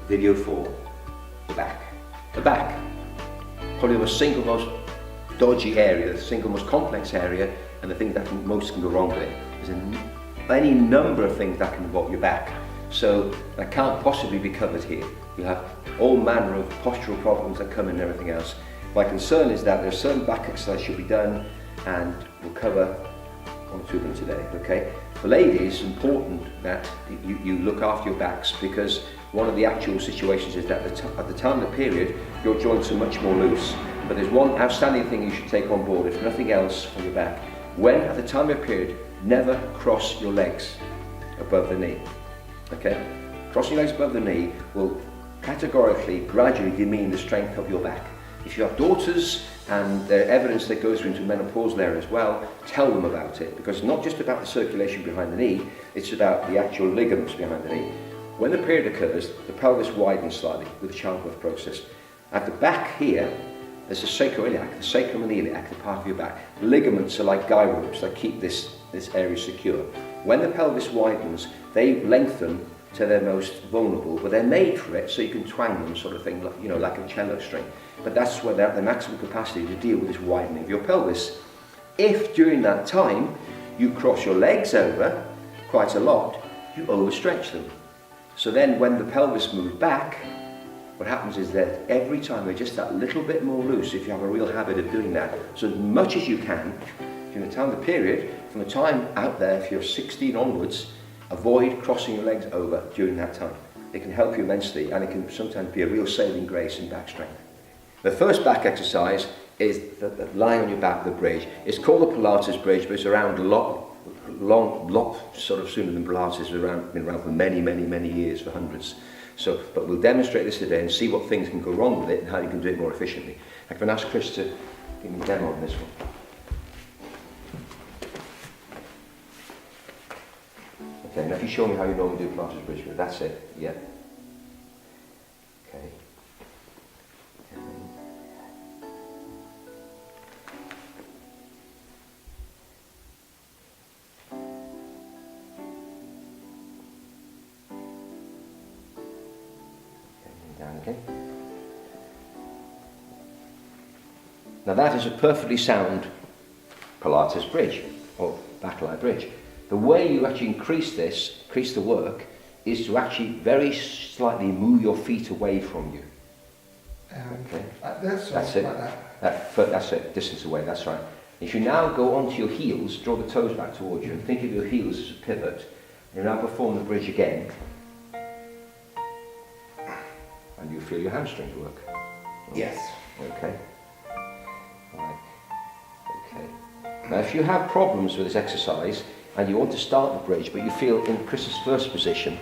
video for the back. The back, probably the single most dodgy area, the single most complex area, and the thing that most can go wrong with it. There's any number of things that can involve your back, so that can't possibly be covered here. You have all manner of postural problems that come in and everything else. My concern is that there's certain back exercises should be done, and we'll cover 1 or 2 of them today, okay? For ladies, it's important that you look after your backs, because one of the actual situations is that at the time of the period, your joints are much more loose. But there's one outstanding thing you should take on board, if nothing else, for your back. When at the time of your period, never cross your legs above the knee, okay? Crossing your legs above the knee will categorically, gradually demean the strength of your back. If you have daughters and there's evidence that goes into menopausal area as well, tell them about it, because it's not just about the circulation behind the knee, it's about the actual ligaments behind the knee. When the period occurs, the pelvis widens slightly with the childbirth process. At the back here, there's a sacroiliac, the sacrum and the iliac, the part of your back. The ligaments are like guy ropes that keep this area secure. When the pelvis widens, they lengthen to their most vulnerable, but they're made for it, so you can twang them, sort of thing, like, you know, like a cello string. But that's where they're at the maximum capacity to deal with this widening of your pelvis. If during that time you cross your legs over quite a lot, you overstretch them. So then when the pelvis moves back, what happens is that every time they're just that little bit more loose, if you have a real habit of doing that. So as much as you can, during the time of the period, from the time out there, if you're 16 onwards, avoid crossing your legs over during that time. It can help you immensely, and it can sometimes be a real saving grace in back strength. The first back exercise is the lying on your back, the bridge. It's called the Pilates bridge, but it's around a lot sort of sooner than Pilates has been around for many years, for hundreds. So, but we'll demonstrate this today and see what things can go wrong with it and how you can do it more efficiently. I can ask Chris to give me a demo on this one. Okay, now if you show me how you normally do Pilates bridge, that's it, yeah. Okay. Down again. Now that is a perfectly sound Pilates bridge, or back-lie bridge. The way you actually increase the work, is to actually very slightly move your feet away from you. Okay. Like this, or that's it. like that? That's it, distance away, that's right. If you now go onto your heels, draw the toes back towards you, and think of your heels as a pivot, and you now perform the bridge again, and you feel your hamstrings work. Yes. Okay. Right. Okay. Now if you have problems with this exercise, and you want to start the bridge, but you feel in Chris's first position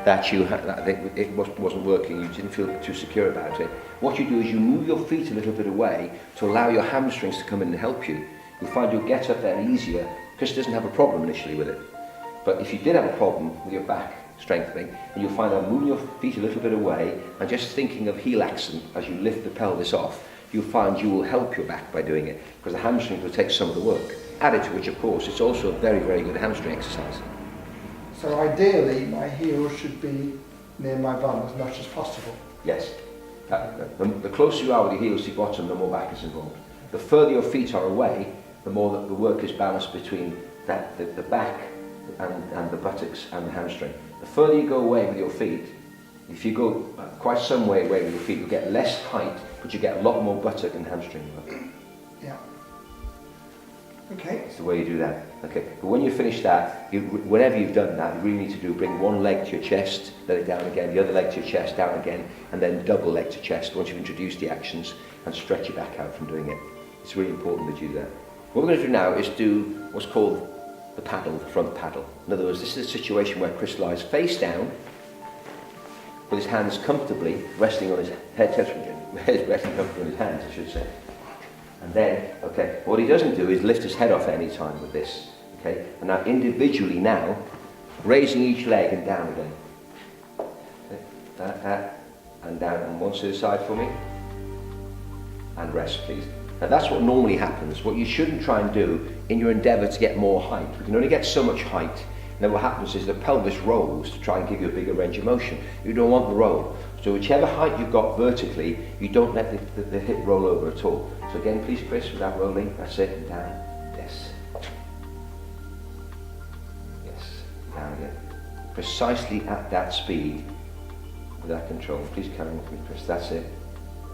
that it wasn't working, you didn't feel too secure about it, what you do is you move your feet a little bit away to allow your hamstrings to come in and help you. You'll find you'll get up there easier. Chris doesn't have a problem initially with it. But if you did have a problem with your back strengthening, and you'll find that moving your feet a little bit away and just thinking of heel accent as you lift the pelvis off, you'll find you will help your back by doing it, because the hamstrings will take some of the work. Added to which, of course, it's also a very good hamstring exercise. So ideally, my heels should be near my bum as much as possible. Yes. The closer you are with your heels to your bottom, the more back is involved. The further your feet are away, the more that the work is balanced between the back and the buttocks and the hamstring. The further you go away with your feet, if you go quite some way away with your feet, you'll get less height, but you get a lot more buttock and hamstring work. Yeah. Okay. It's the way you do that. Okay. But when you finish that, whenever you've done that, you really need to do bring one leg to your chest, let it down again, the other leg to your chest, down again, and then double leg to chest once you've introduced the actions, and stretch your back out from doing it. It's really important that you do that. What we're going to do now is do what's called the paddle, the front paddle. In other words, this is a situation where Chris lies face down, with his hands comfortably resting on his head, resting comfortably on his hands, I should say. And then, okay, what he doesn't do is lift his head off any time with this, okay? And now individually now, raising each leg and down again. Okay. That, and down, and once to the side for me. And rest, please. Now that's what normally happens. What you shouldn't try and do in your endeavour to get more height. We can only get so much height. then what happens is the pelvis rolls to try and give you a bigger range of motion. You don't want the roll. So whichever height you've got vertically, you don't let the hip roll over at all. So again, please, Chris, without rolling. That's it, and down. Yes. Yes, down again. Precisely at that speed, with that control. Please carry on with me, Chris. That's it.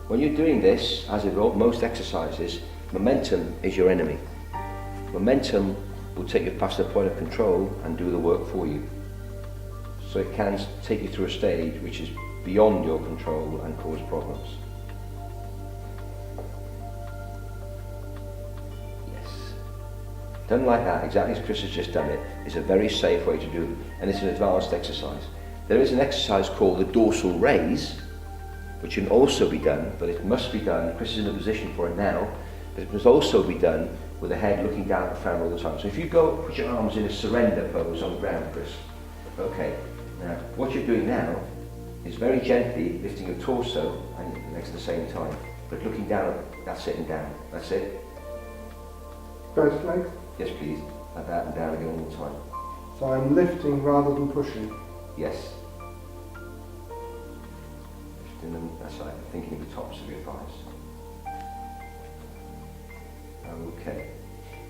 When you're doing this, as in most exercises, momentum is your enemy. Momentum will take you past the point of control and do the work for you. So it can take you through a stage which is beyond your control and cause problems. Yes. Done like that, exactly as Chris has just done it, is a very safe way to do it, and it's an advanced exercise. There is an exercise called the dorsal raise, which can also be done, but it must be done, Chris is in a position for it now, but it must also be done with the head looking down at the fan all the time. So if you go, put your arms in a surrender pose on the ground, Chris. Okay, now what you're doing now is very gently lifting your torso and your legs at the same time, but looking down, that's it, and down, that's it. Both legs? Yes please, like that and down again all the time. So I'm lifting rather than pushing? Yes. Lifting them, that's right, thinking of the tops of your thighs. Okay,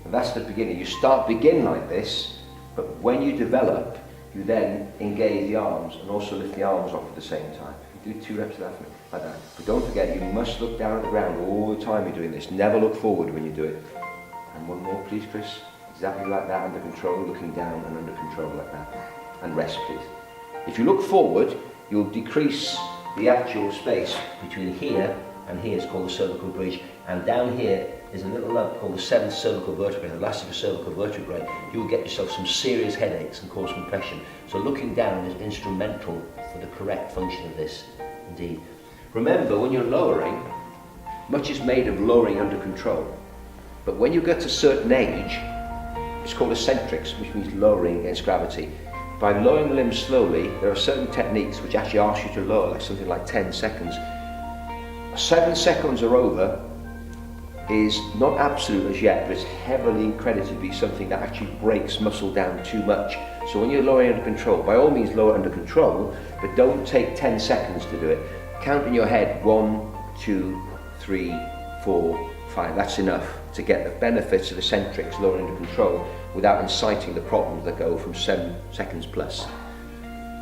and that's the beginning. You begin like this, but when you develop, you then engage the arms and also lift the arms off at the same time. You do 2 reps of that for me, like that. But don't forget, you must look down at the ground all the time you're doing this. Never look forward when you do it. And one more, please, Chris. Exactly like that, under control, looking down and under control like that. And rest, please. If you look forward, you'll decrease the actual space between here and here. It's called the cervical bridge. And down here is a little lump called the 7th cervical vertebrae, the last of the cervical vertebrae. You will get yourself some serious headaches and cause compression. So looking down is instrumental for the correct function of this, indeed. Remember, when you're lowering, much is made of lowering under control. But when you get to a certain age, it's called eccentrics, which means lowering against gravity. By lowering the limbs slowly, there are certain techniques which actually ask you to lower, like something like 10 seconds. 7 seconds or over is not absolute as yet, but it's heavily credited to be something that actually breaks muscle down too much. So when you're lowering under control, by all means lower under control, but don't take 10 seconds to do it. Count in your head 1, 2, 3, 4, 5. That's enough to get the benefits of eccentrics lowering under control without inciting the problems that go from 7 seconds plus.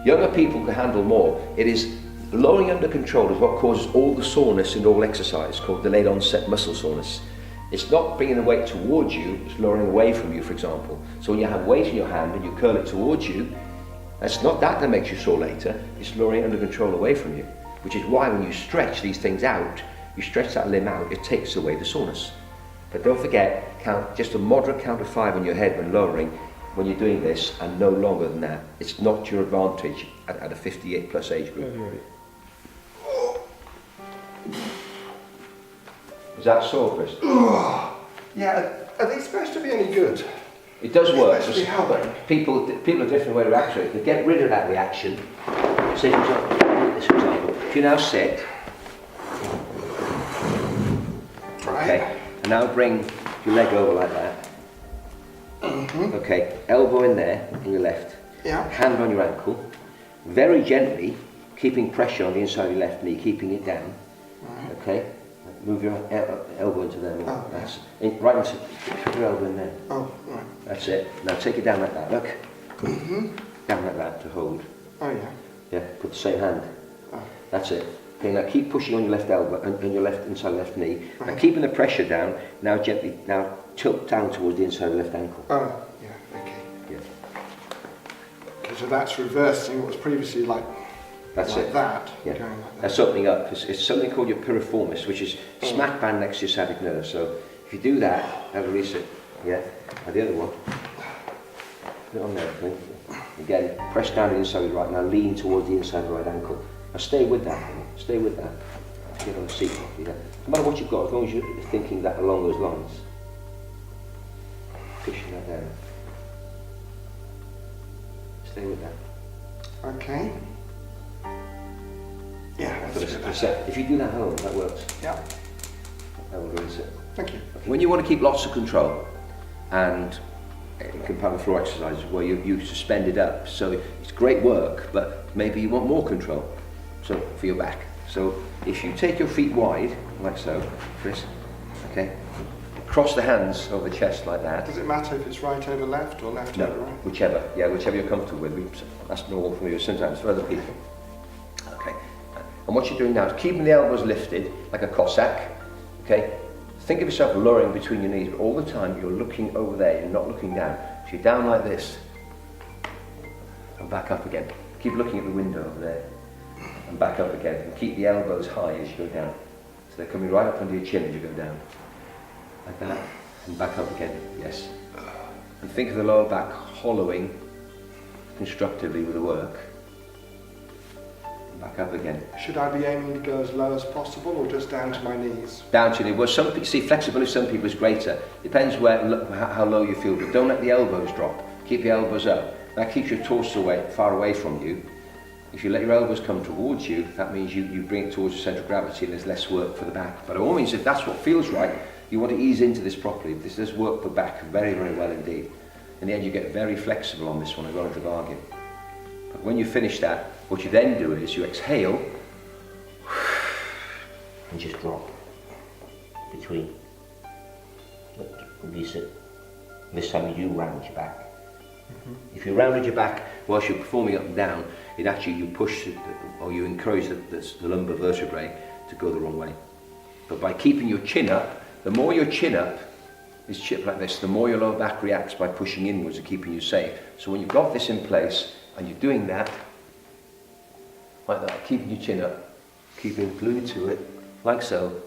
Younger people can handle more. It is lowering under control is what causes all the soreness in all exercise, called delayed onset muscle soreness. It's not bringing the weight towards you, it's lowering away from you, for example. So when you have weight in your hand and you curl it towards you, it's not that makes you sore later, it's lowering under control away from you. Which is why when you stretch these things out, you stretch that limb out, it takes away the soreness. But don't forget, count just a moderate count of 5 in your head when lowering, when you're doing this, and no longer than that. It's not to your advantage at a 58 plus age group. Is that sore, Chris? Yeah, are they supposed to be any good? It does work. It's supposed to be helping. People are different way to react to it. To get rid of that reaction, say for example, if you now sit, okay, and now bring your leg over like that. Okay, elbow in there, in your left. Yeah. Hand on your ankle, very gently, keeping pressure on the inside of your left knee, keeping it down. Right. Okay, move your elbow into there. Oh, That's right into, put your elbow in there. Oh, right. That's it. Now take it down like that. Look. Down like that to hold. Oh, yeah. Yeah. Put the same hand. Oh. That's it. Okay. Now keep pushing on your left elbow and your left inside left knee. Right. Now keeping the pressure down. Now gently. Now tilt down towards the inside of the left ankle. Oh, yeah. Okay. Yeah. Okay, so that's reversing what was previously like. That's like it. That. Yeah. Going like that. That's opening up. It's something called your piriformis, which is smack bang next to your sciatic nerve. So if you do that, that'll release it. Yeah. And the other one. Put it on there, please. Again, press down the inside of the right. Now lean towards the inside of the right ankle. Now stay with that. Stay with that. Get on the seat properly. Yeah. No matter what you've got, as long as you're thinking that along those lines. Pushing that down. Stay with that. Okay. Yeah, But that's good. if you do that at home, that works. Yeah. That will release it. Thank you. When you want to keep lots of control and in pelvic floor exercises where you suspend it up. So it's great work, but maybe you want more control. So for your back. So if you take your feet wide, like so, Chris, okay, cross the hands over the chest like that. Does it matter if it's right over left or left No, over right? whichever. Yeah, whichever you're comfortable with. That's normal for me, but sometimes for other people. Okay. And what you're doing now is keeping the elbows lifted like a Cossack. Okay. Think of yourself lowering between your knees, but all the time you're looking over there. You're not looking down. So you're down like this, and back up again. Keep looking at the window over there, and back up again. And keep the elbows high as you go down. So they're coming right up under your chin as you go down. Like that, and back up again, yes. And think of the lower back hollowing constructively with the work. And back up again. Should I be aiming to go as low as possible or just down to my knees? Down to the, well, some people see flexibility, some people is greater. Depends how low you feel, but don't let the elbows drop. Keep the elbows up. That keeps your torso far away from you. If you let your elbows come towards you, that means you bring it towards your centre of gravity and there's less work for the back. But by all means, if that's what feels right, you want to ease into this properly. This does work for back very, very well indeed. In the end, you get very flexible on this one, I don't have to bargain. But when you finish that, what you then do is you exhale and just drop between. Release it. This time you round your back. If you rounded your back whilst you're performing up and down, it actually you push or you encourage the lumbar vertebrae to go the wrong way. But by keeping your chin up, the more your chin up is chipped like this, the more your lower back reacts by pushing inwards and keeping you safe. So when you've got this in place and you're doing that, like that, keeping your chin up, keeping glued to it, like so,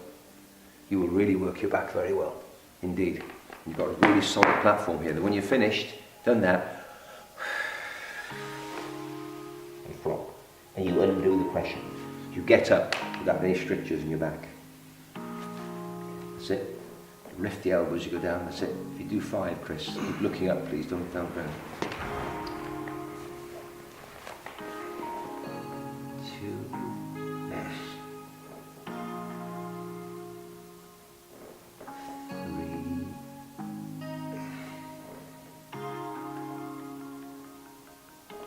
you will really work your back very well, indeed. You've got a really solid platform here that when you're finished, done that, you drop, and you undo the pressure. You get up without any strictures in your back. That's it. Lift the elbows, you go down, that's it. If you do 5, Chris, keep looking up, please, don't look down. 2, yes. 3.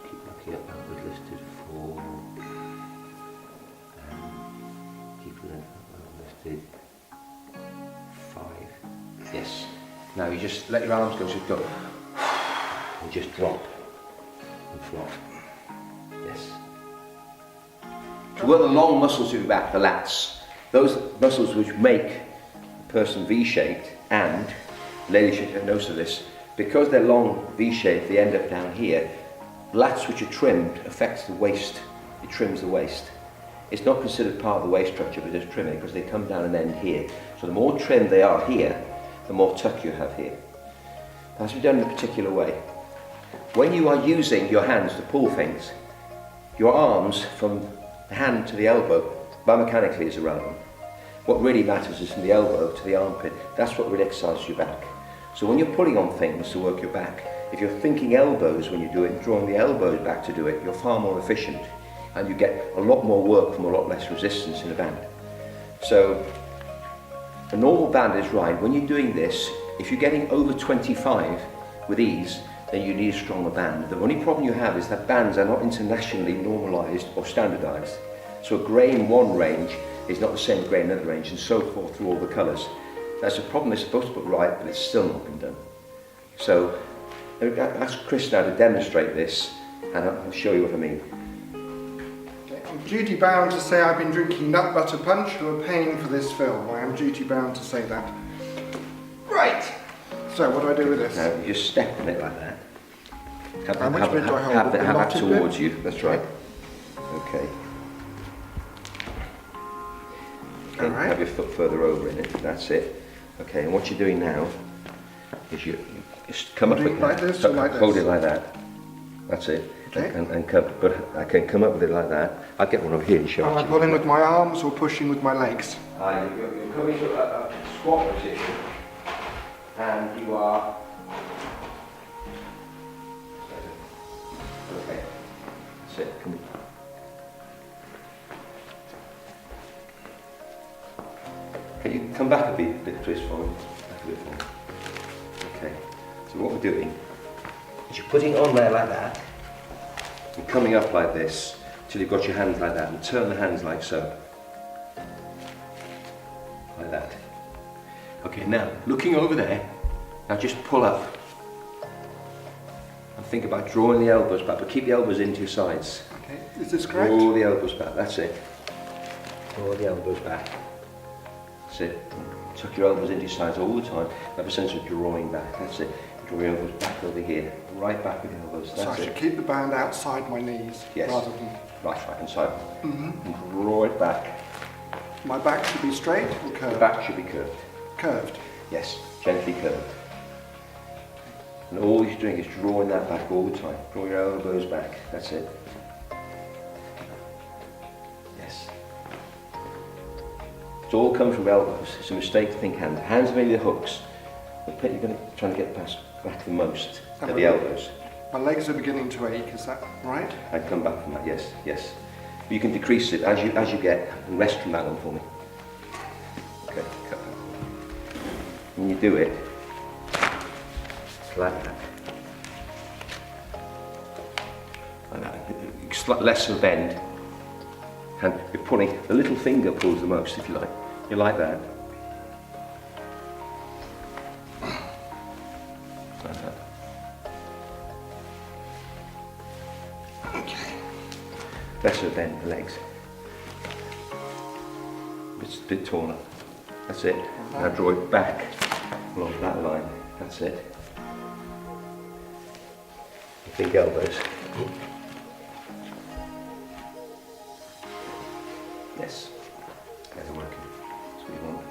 Keep looking up, elbows lifted, 4. And keep the elbows lifted. 5. Yes. Now you just let your arms go, just go. And just drop. And flop. Yes. So work the long muscles of your back, the lats. Those muscles which make a person V-shaped, and ladies should take notice of this, because they're long V-shaped, they end up down here. Lats which are trimmed affects the waist. It trims the waist. It's not considered part of the waist structure, but it's trimming because they come down and end here. So the more trimmed they are here, the more tuck you have here. That has to be done in a particular way. When you are using your hands to pull things, your arms from the hand to the elbow, biomechanically is irrelevant. What really matters is from the elbow to the armpit. That's what really exercises your back. So when you're pulling on things to work your back, if you're thinking elbows when you do it, and drawing the elbows back to do it, you're far more efficient. And you get a lot more work from a lot less resistance in a band. So a normal band is right. When you're doing this, if you're getting over 25 with ease, then you need a stronger band. The only problem you have is that bands are not internationally normalized or standardized. So a grey in one range is not the same grey in another range, and so forth through all the colors. That's a problem they're supposed to put right, but it's still not been done. So ask Chris now to demonstrate this, and I'll show you what I mean. I'm duty bound to say I've been drinking nut butter punch who are paying for this film. I am duty bound to say that. Right. So what do I do with this? Now you just step on it like that. And which bit do I hold? Have The that knotted towards bit? you. That's right. Okay. Okay. All right. Have your foot further over in it. That's it. Okay. And what you're doing now is you just come up with like this or like this? Hold it like that. That's it. Okay. And come, but I can come up with it like that. I'll get one over here and show Am it I to you. pulling with my arms or pushing with my legs? You're coming to a squat position, and you are. Okay. That's it. Come on. Can you come back a bit twist for me? Back a bit for me. Okay. So what we're doing But you're putting it on there like that, and coming up like this, till you've got your hands like that, and turn the hands like so. Like that. Okay, now, looking over there, now just pull up. And think about drawing the elbows back, but keep the elbows into your sides. Okay, is this correct? Draw the elbows back, that's it. Draw the elbows back. That's it. Tuck your elbows into your sides all the time. Have a sense of drawing back, that's it. Draw your elbows back over here, right back with your elbows, that's so I should keep the band outside my knees, yes. rather than... Right hand side. And draw it back. My back should be straight or curved? The back should be curved. Curved? Yes, gently curved. And all you're doing is drawing that back all the time. Draw your elbows back, that's it. Yes. It all comes from elbows. It's a mistake to think hands. Hands are maybe the hooks. But you're going to try to get past back the most at the elbows. My legs are beginning to ache, is that right? I'd come back from that, yes, yes. But you can decrease it as you get, and rest from that one for me. Okay, cut that. When you do it, like that. Like that. Less of a bend. And you're pulling, the little finger pulls the most, if you like. You like that. Like that. Less of a bend, the legs. It's a bit taller. That's it. Now draw it back along that line. That's it. Big elbows. Yes. They're working. That's what you want.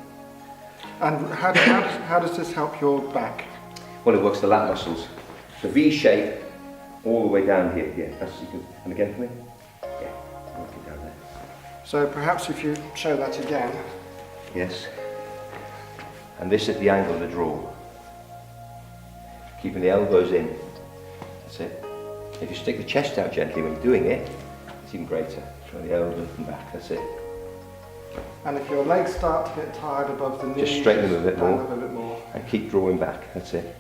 And how does this help your back? Well, it works the lat muscles. The V shape all the way down here. Yeah, that's you can. And again for me. Yeah, working down there. So perhaps if you show that again. Yes. And this at the angle of the draw. Keeping the elbows in. That's it. If you stick the chest out gently when you're doing it, it's even greater. Throw the elbows and back. That's it. And if your legs start to get tired above the knees, just straighten them a bit more. Up a bit more. And keep drawing back. That's it.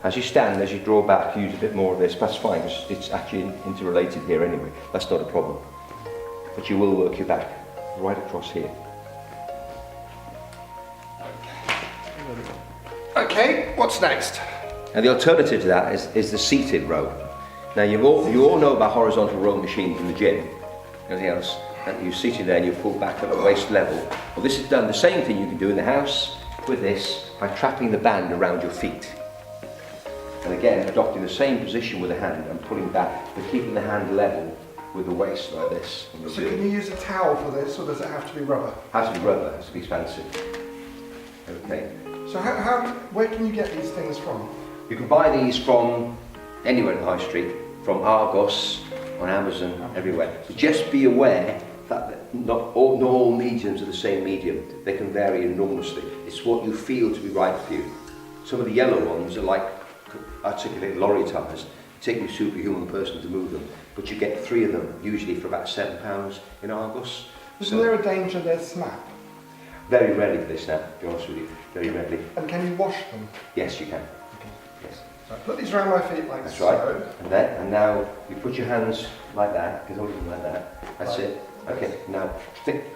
As you stand, as you draw back, use a bit more of this. That's fine. It's actually interrelated here anyway. That's not a problem. But you will work your back right across here. Okay, what's next? And the alternative to that is the seated row. Now you all know about horizontal row machines in the gym. Anything else? And you're seated there and you pull back at waist level. Well, this is done the same thing you can do in the house with this by trapping the band around your feet. And again, adopting the same position with the hand and pulling back, but keeping the hand level with the waist like this. So can you use a towel for this, or does it have to be rubber? It has to be rubber, it has to be expansive. Okay. So where can you get these things from? You can buy these from anywhere in the high street, from Argos, on Amazon, everywhere. So just be aware that not all mediums are the same medium. They can vary enormously. It's what you feel to be right for you. Some of the yellow ones are like articulated lorry tires. It takes a superhuman person to move them. But you get 3 of them, usually for about £7 in Argos. Isn't there a danger they snap? Very rarely do they snap, to be honest with you. Very rarely. And can you wash them? Yes, you can. Okay. Yes. So I put these around my feet like That's so. right. And now you put your hands like that, because hold them like that. That's right. it. Okay, now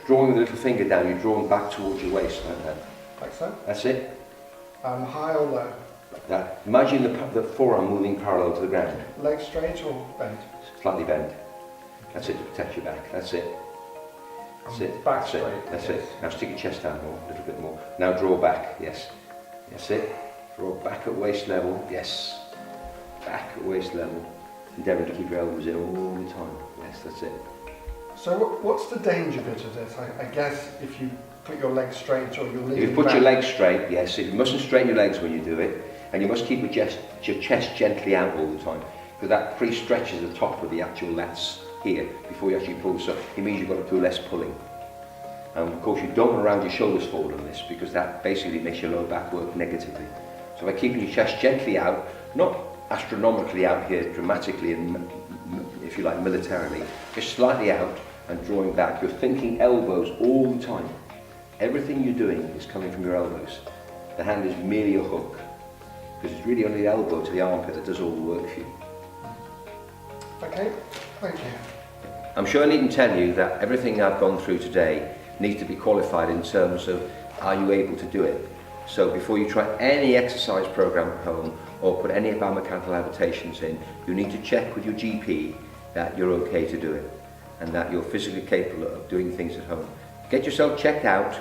drawing the little finger down, you're drawing back towards your waist like that. Like so? That's it. High or low? Now, imagine the forearm moving parallel to the ground. Leg straight or bent? Slightly bent. That's it, to protect your back. That's it. That's it. Back That's straight. it. That's yes. it. Now stick your chest out more, a little bit more. Now draw back, yes. That's it. Draw back at waist level, yes. Back at waist level. Endeavour to keep your elbows in all the time. Yes, that's it. So what's the danger bit of this? I guess if you put your legs straight or you're leaning If you put back. your legs straight, yes. You mustn't straighten your legs when you do it. And you must keep your chest gently out all the time. Because that pre-stretches the top of the actual lats here before you actually pull. So it means you've got to do less pulling. And of course you don't want to round your shoulders forward on this because that basically makes your lower back work negatively. So by keeping your chest gently out, not astronomically out here dramatically and if you like militarily, just slightly out and drawing back. You're thinking elbows all the time. Everything you're doing is coming from your elbows. The hand is merely a hook. because it's really only the elbow to the armpit that does all the work for you. Okay, thank you. I'm sure I needn't tell you that everything I've gone through today needs to be qualified in terms of are you able to do it. So before you try any exercise program at home or put any biomechanical adaptations in, you need to check with your GP that you're okay to do it and that you're physically capable of doing things at home. Get yourself checked out,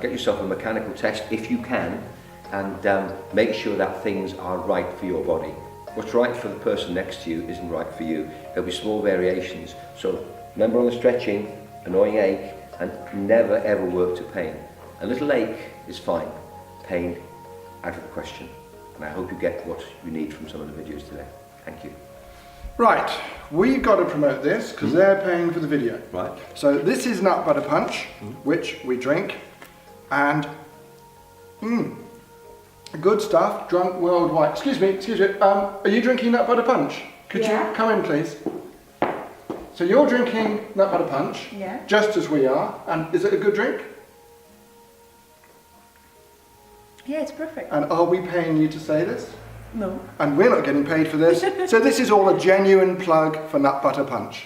get yourself a mechanical test if you can, and make sure that things are right for your body. What's right for the person next to you isn't right for you. There'll be small variations. So remember on the stretching, annoying ache, and never ever work to pain. A little ache is fine. Pain, out of the question. And I hope you get what you need from some of the videos today. Thank you. Right, we've got to promote this because they're paying for the video. Right. So this is nut butter punch, which we drink, and good stuff, drunk worldwide. Excuse me, are you drinking nut butter punch? Could you come in, please? So you're drinking nut butter punch, just as we are, and is it a good drink? Yeah, it's perfect. And are we paying you to say this? No. And we're not getting paid for this, so this is all a genuine plug for nut butter punch.